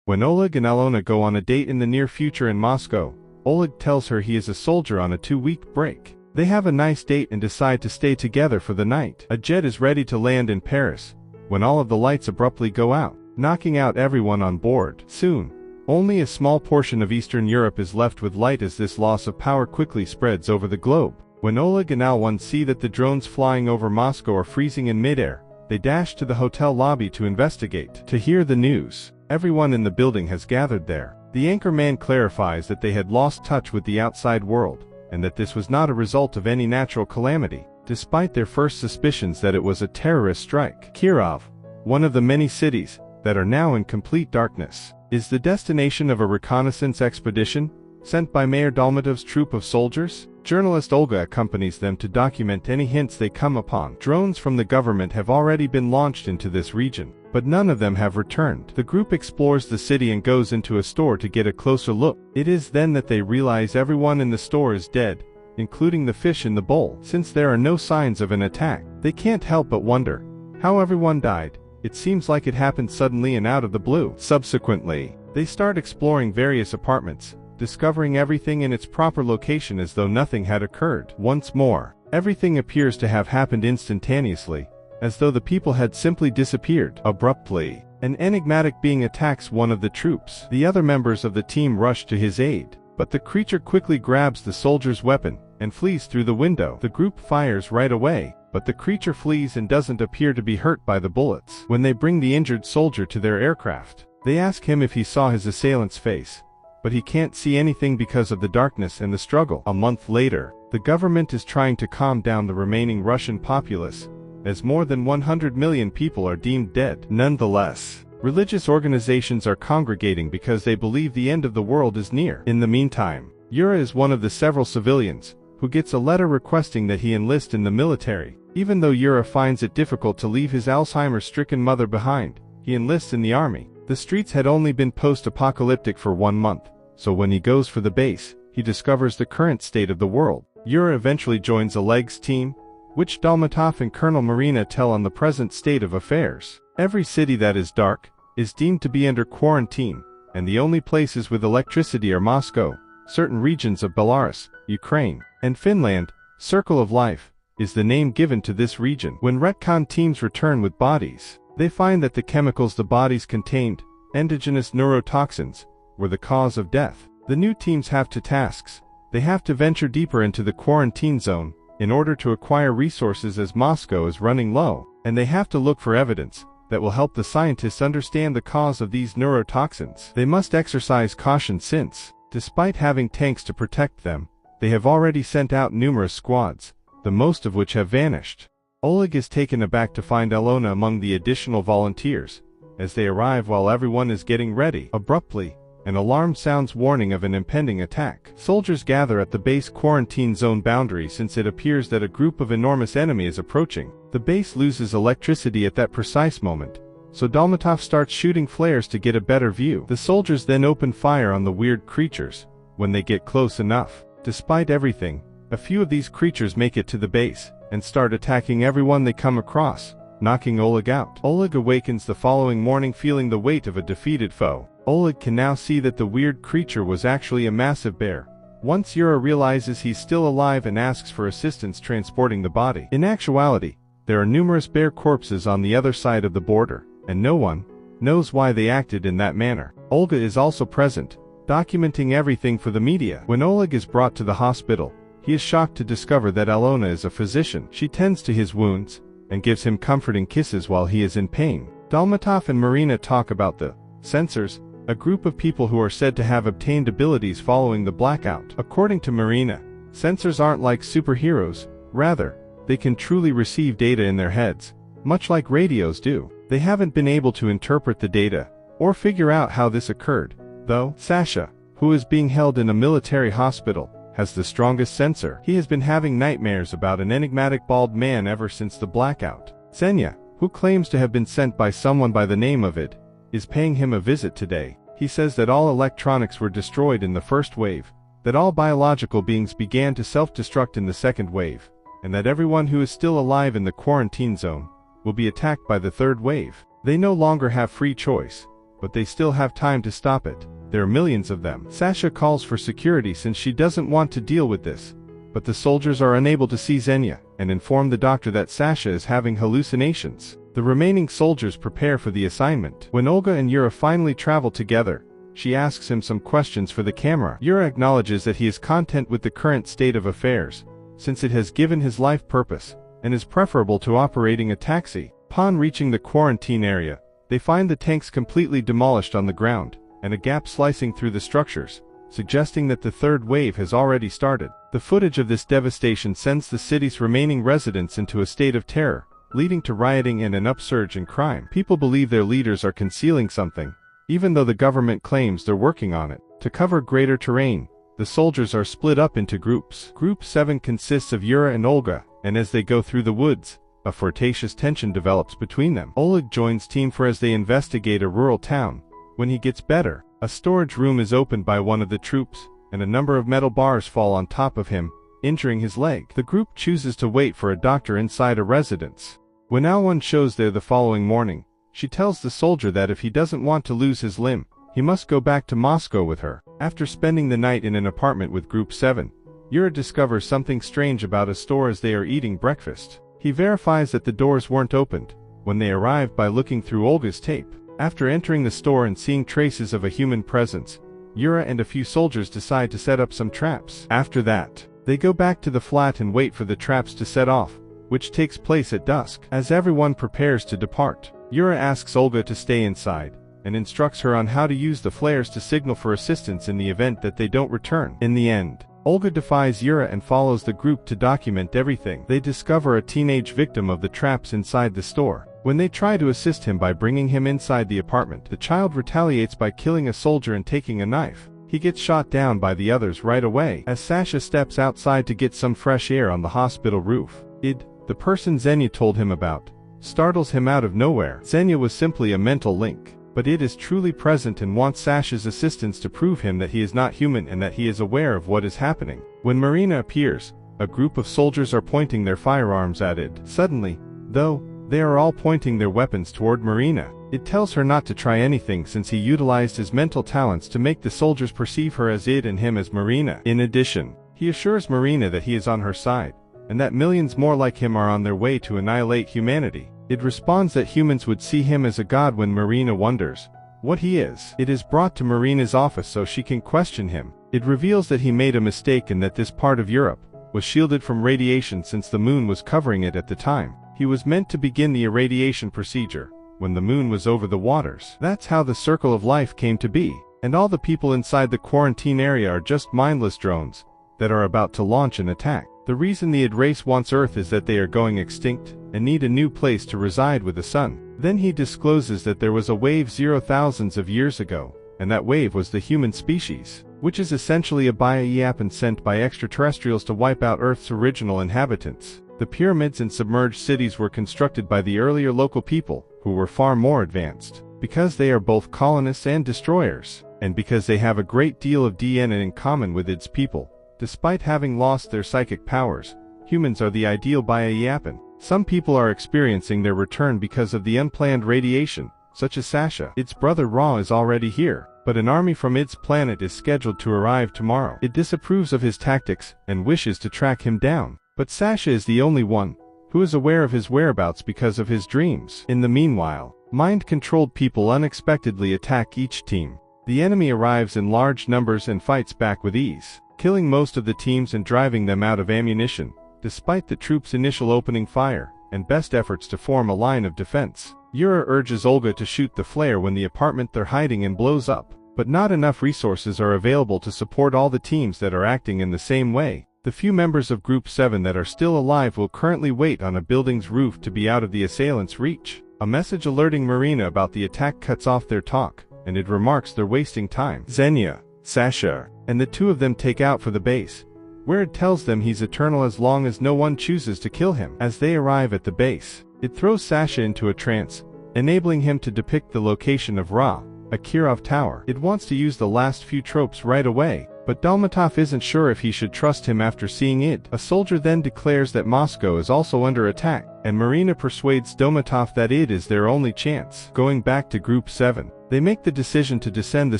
When Oleg and Alona go on a date in the near future in Moscow, Oleg tells her he is a soldier on a 2-week break. They have a nice date and decide to stay together for the night. A jet is ready to land in Paris, when all of the lights abruptly go out, knocking out everyone on board. Soon, only a small portion of Eastern Europe is left with light as this loss of power quickly spreads over the globe. When Oleg and Alwyn see that the drones flying over Moscow are freezing in midair, they dash to the hotel lobby to investigate. To hear the news, everyone in the building has gathered there. The anchorman clarifies that they had lost touch with the outside world, and that this was not a result of any natural calamity, despite their first suspicions that it was a terrorist strike. Kirov, one of the many cities that are now in complete darkness, is the destination of a reconnaissance expedition sent by Mayor Dolmatov's troop of soldiers. Journalist Olga accompanies them to document any hints they come upon. Drones from the government have already been launched into this region, but none of them have returned. The group explores the city and goes into a store to get a closer look. It is then that they realize everyone in the store is dead, including the fish in the bowl. Since there are no signs of an attack, they can't help but wonder how everyone died. It seems like it happened suddenly and out of the blue. Subsequently, they start exploring various apartments, discovering everything in its proper location as though nothing had occurred. Once more, everything appears to have happened instantaneously, as though the people had simply disappeared. Abruptly, an enigmatic being attacks one of the troops. The other members of the team rush to his aid, but the creature quickly grabs the soldier's weapon and flees through the window. The group fires right away, but the creature flees and doesn't appear to be hurt by the bullets. When they bring the injured soldier to their aircraft, they ask him if he saw his assailant's face, but he can't see anything because of the darkness and the struggle. A month later, the government is trying to calm down the remaining Russian populace, as more than 100 million people are deemed dead. Nonetheless, religious organizations are congregating because they believe the end of the world is near. In the meantime, Yura is one of the several civilians who gets a letter requesting that he enlist in the military. Even though Yura finds it difficult to leave his Alzheimer's-stricken mother behind, he enlists in the army. The streets had only been post-apocalyptic for 1 month, so when he goes for the base, he discovers the current state of the world. Yura eventually joins Oleg's team, which Dolmatov and Colonel Marina tell on the present state of affairs. Every city that is dark is deemed to be under quarantine, and the only places with electricity are Moscow, certain regions of Belarus, Ukraine, and Finland. Circle of Life is the name given to this region. When retcon teams return with bodies, they find that the chemicals the bodies contained, endogenous neurotoxins, were the cause of death. The new teams have two tasks. They have to venture deeper into the quarantine zone in order to acquire resources as Moscow is running low, and they have to look for evidence that will help the scientists understand the cause of these neurotoxins. They must exercise caution since, despite having tanks to protect them, they have already sent out numerous squads, the most of which have vanished. Oleg is taken aback to find Alona among the additional volunteers, as they arrive while everyone is getting ready. Abruptly, an alarm sounds warning of an impending attack. Soldiers gather at the base quarantine zone boundary since it appears that a group of enormous enemy is approaching. The base loses electricity at that precise moment, so Dolmatov starts shooting flares to get a better view. The soldiers then open fire on the weird creatures when they get close enough. Despite everything, a few of these creatures make it to the base and start attacking everyone they come across, knocking Oleg out. Oleg awakens the following morning feeling the weight of a defeated foe. Oleg can now see that the weird creature was actually a massive bear. Once Yura realizes he's still alive and asks for assistance transporting the body. In actuality, there are numerous bear corpses on the other side of the border, and no one knows why they acted in that manner. Olga is also present, documenting everything for the media. When Oleg is brought to the hospital, he is shocked to discover that Alona is a physician. She tends to his wounds and gives him comforting kisses while he is in pain. Dolmatov and Marina talk about the Censors, a group of people who are said to have obtained abilities following the blackout. According to Marina, Censors aren't like superheroes, rather, they can truly receive data in their heads, much like radios do. They haven't been able to interpret the data, or figure out how this occurred, though. Sasha, who is being held in a military hospital, has the strongest sensor. He has been having nightmares about an enigmatic bald man ever since the blackout. Xenia, who claims to have been sent by someone by the name of Id, is paying him a visit today. He says that all electronics were destroyed in the first wave, that all biological beings began to self-destruct in the second wave, and that everyone who is still alive in the quarantine zone will be attacked by the third wave. They no longer have free choice, but they still have time to stop it. There are millions of them. Sasha calls for security since she doesn't want to deal with this. But the soldiers are unable to see Xenia, and inform the doctor that Sasha is having hallucinations. The remaining soldiers prepare for the assignment. When Olga and Yura finally travel together, she asks him some questions for the camera. Yura acknowledges that he is content with the current state of affairs, since it has given his life purpose, and is preferable to operating a taxi. Upon reaching the quarantine area, they find the tanks completely demolished on the ground, and a gap slicing through the structures, suggesting that the third wave has already started. The footage of this devastation sends the city's remaining residents into a state of terror, leading to rioting and an upsurge in crime. People believe their leaders are concealing something, even though the government claims they're working on it. To cover greater terrain, the soldiers are split up into groups. Group 7 consists of Yura and Olga, and as they go through the woods, a flirtatious tension develops between them. Oleg joins Team 4 as they investigate a rural town. When he gets better, a storage room is opened by one of the troops, and a number of metal bars fall on top of him, injuring his leg. The group chooses to wait for a doctor inside a residence. When Alwan shows there the following morning, she tells the soldier that if he doesn't want to lose his limb, he must go back to Moscow with her. After spending the night in an apartment with Group 7, Yura discovers something strange about a store as they are eating breakfast. He verifies that the doors weren't opened when they arrived by looking through Olga's tape. After entering the store and seeing traces of a human presence, Yura and a few soldiers decide to set up some traps. After that, they go back to the flat and wait for the traps to set off, which takes place at dusk. As everyone prepares to depart, Yura asks Olga to stay inside, and instructs her on how to use the flares to signal for assistance in the event that they don't return. In the end, Olga defies Yura and follows the group to document everything. They discover a teenage victim of the traps inside the store. When they try to assist him by bringing him inside the apartment, the child retaliates by killing a soldier and taking a knife. He gets shot down by the others right away. As Sasha steps outside to get some fresh air on the hospital roof, the person Xenia told him about, startles him out of nowhere. Xenia was simply a mental link, but it is truly present and wants Sasha's assistance to prove him that he is not human and that he is aware of what is happening. When Marina appears, a group of soldiers are pointing their firearms at it. Suddenly, though, they are all pointing their weapons toward Marina. It tells her not to try anything since he utilized his mental talents to make the soldiers perceive her as id and him as Marina. In addition, he assures Marina that he is on her side, and that millions more like him are on their way to annihilate humanity. It responds that humans would see him as a god when Marina wonders what he is. It is brought to Marina's office so she can question him. It reveals that he made a mistake and that this part of Europe was shielded from radiation since the moon was covering it at the time. He was meant to begin the irradiation procedure when the moon was over the waters. That's how the circle of life came to be. And all the people inside the quarantine area are just mindless drones that are about to launch an attack. The reason the id race wants Earth is that they are going extinct and need a new place to reside with the sun. Then he discloses that there was a wave 0,000s of years ago, and that wave was the human species, which is essentially a bioweapon sent by extraterrestrials to wipe out Earth's original inhabitants. The pyramids and submerged cities were constructed by the earlier local people, who were far more advanced. Because they are both colonists and destroyers, and because they have a great deal of DNA in common with its people, despite having lost their psychic powers, humans are the ideal bioweapon. Some people are experiencing their return because of the unplanned radiation, such as Sasha. Its brother Ra is already here, but an army from its planet is scheduled to arrive tomorrow. It disapproves of his tactics and wishes to track him down. But Sasha is the only one who is aware of his whereabouts because of his dreams. In the meanwhile, mind-controlled people unexpectedly attack each team. The enemy arrives in large numbers and fights back with ease, killing most of the teams and driving them out of ammunition, despite the troops' initial opening fire and best efforts to form a line of defense. Yura urges Olga to shoot the flare when the apartment they're hiding in blows up, but not enough resources are available to support all the teams that are acting in the same way. The few members of Group 7 that are still alive will currently wait on a building's roof to be out of the assailants' reach. A message alerting Marina about the attack cuts off their talk, and it remarks they're wasting time. Xenia, Sasha, and the two of them take out for the base, where it tells them he's eternal as long as no one chooses to kill him. As they arrive at the base, it throws Sasha into a trance, enabling him to depict the location of Ra, a Kirov tower. It wants to use the last few tropes right away, but Dalmatov isn't sure if he should trust him after seeing it. A soldier then declares that Moscow is also under attack, and Marina persuades Dalmatov that it is their only chance. Going back to Group 7, They make the decision to descend the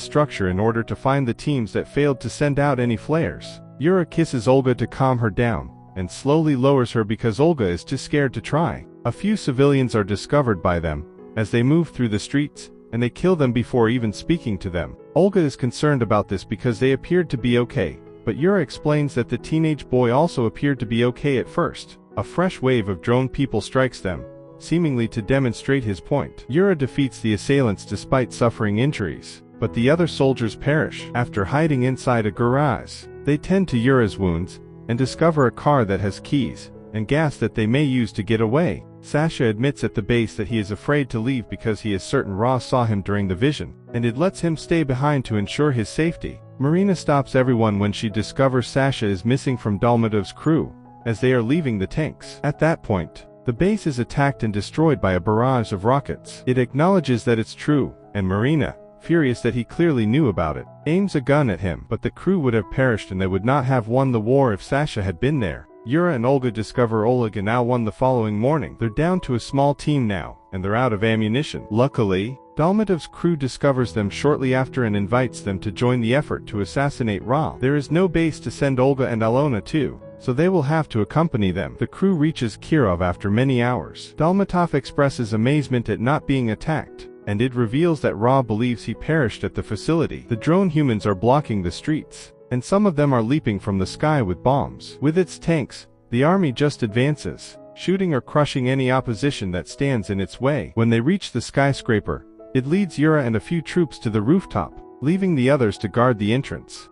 structure in order to find the teams that failed to send out any flares. Yura kisses Olga to calm her down, and slowly lowers her because Olga is too scared to try. A few civilians are discovered by them as they move through the streets, and they kill them before even speaking to them. Olga is concerned about this because they appeared to be okay, but Yura explains that the teenage boy also appeared to be okay at first. A fresh wave of drone people strikes them, seemingly to demonstrate his point. Yura defeats the assailants despite suffering injuries, but the other soldiers perish after hiding inside a garage. They tend to Yura's wounds and discover a car that has keys and gas that they may use to get away. Sasha admits at the base that he is afraid to leave because he is certain Ra saw him during the vision, and it lets him stay behind to ensure his safety. Marina stops everyone when she discovers Sasha is missing from Dalmatov's crew, as they are leaving the tanks. At that point, the base is attacked and destroyed by a barrage of rockets. It acknowledges that it's true, and Marina, furious that he clearly knew about it, aims a gun at him, but the crew would have perished and they would not have won the war if Sasha had been there. Yura and Olga discover Oleg and Al won the following morning. They're down to a small team now, and they're out of ammunition. Luckily, Dalmatov's crew discovers them shortly after and invites them to join the effort to assassinate Ra. There is no base to send Olga and Alona to, so they will have to accompany them. The crew reaches Kirov after many hours. Dalmatov expresses amazement at not being attacked, and it reveals that Ra believes he perished at the facility. The drone humans are blocking the streets, and some of them are leaping from the sky with bombs. With its tanks, the army just advances, shooting or crushing any opposition that stands in its way. When they reach the skyscraper, it leads Yura and a few troops to the rooftop, leaving the others to guard the entrance.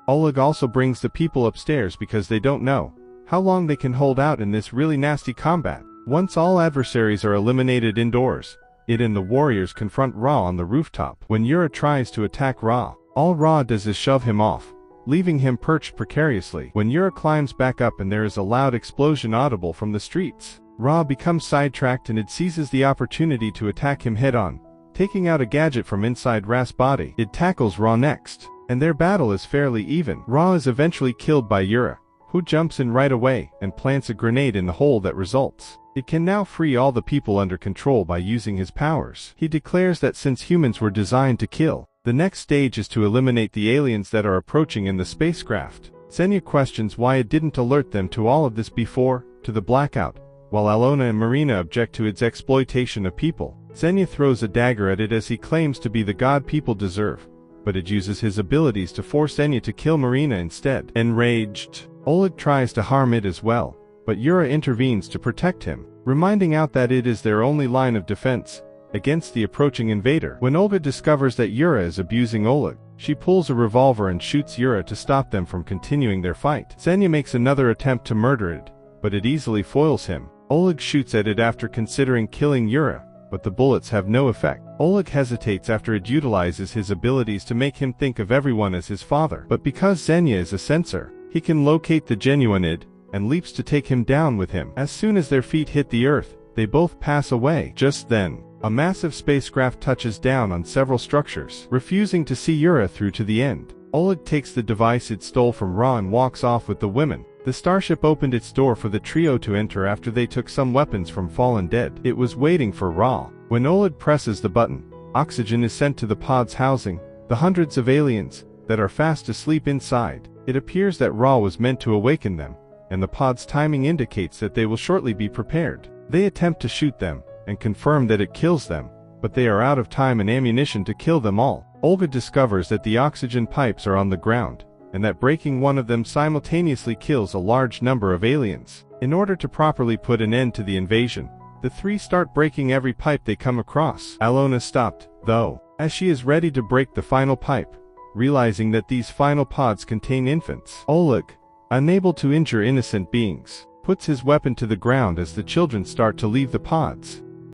Oleg also brings the people upstairs because they don't know how long they can hold out in this really nasty combat. Once all adversaries are eliminated indoors, it and the warriors confront Ra on the rooftop. When Yura tries to attack Ra, all Ra does is shove him off, leaving him perched precariously. When Yura climbs back up and there is a loud explosion audible from the streets, Ra becomes sidetracked and it seizes the opportunity to attack him head-on, taking out a gadget from inside Ra's body. It tackles Ra next, and their battle is fairly even. Ra is eventually killed by Yura, who jumps in right away and plants a grenade in the hole that results. It can now free all the people under control by using his powers. He declares that since humans were designed to kill, the next stage is to eliminate the aliens that are approaching in the spacecraft. Xenia questions why it didn't alert them to all of this before, to the blackout, while Alona and Marina object to its exploitation of people. Xenia throws a dagger at it as he claims to be the god people deserve, but it uses his abilities to force Xenia to kill Marina instead. Enraged, Oleg tries to harm it as well, but Yura intervenes to protect him, reminding out that it is their only line of defense against the approaching invader. When Olga discovers that Yura is abusing Oleg, she pulls a revolver and shoots Yura to stop them from continuing their fight. Xenia makes another attempt to murder it, but it easily foils him. Oleg shoots at it after considering killing Yura, but the bullets have no effect. Oleg hesitates after it utilizes his abilities to make him think of everyone as his father. But because Xenia is a sensor, he can locate the genuine id, and leaps to take him down with him. As soon as their feet hit the earth, they both pass away. Just then, a massive spacecraft touches down on several structures, refusing to see Yura through to the end. Oleg takes the device it stole from Ra and walks off with the women. The starship opened its door for the trio to enter after they took some weapons from fallen dead. It was waiting for Ra. When Oleg presses the button, oxygen is sent to the pod's housing the hundreds of aliens that are fast asleep inside. It appears that Ra was meant to awaken them, and the pod's timing indicates that they will shortly be prepared. They attempt to shoot them, and confirm that it kills them, but they are out of time and ammunition to kill them all. Olga discovers that the oxygen pipes are on the ground, and that breaking one of them simultaneously kills a large number of aliens. In order to properly put an end to the invasion, the three start breaking every pipe they come across. Alona stopped, though, as she is ready to break the final pipe, realizing that these final pods contain infants. Oleg, unable to injure innocent beings, puts his weapon to the ground as the children start to leave the pods.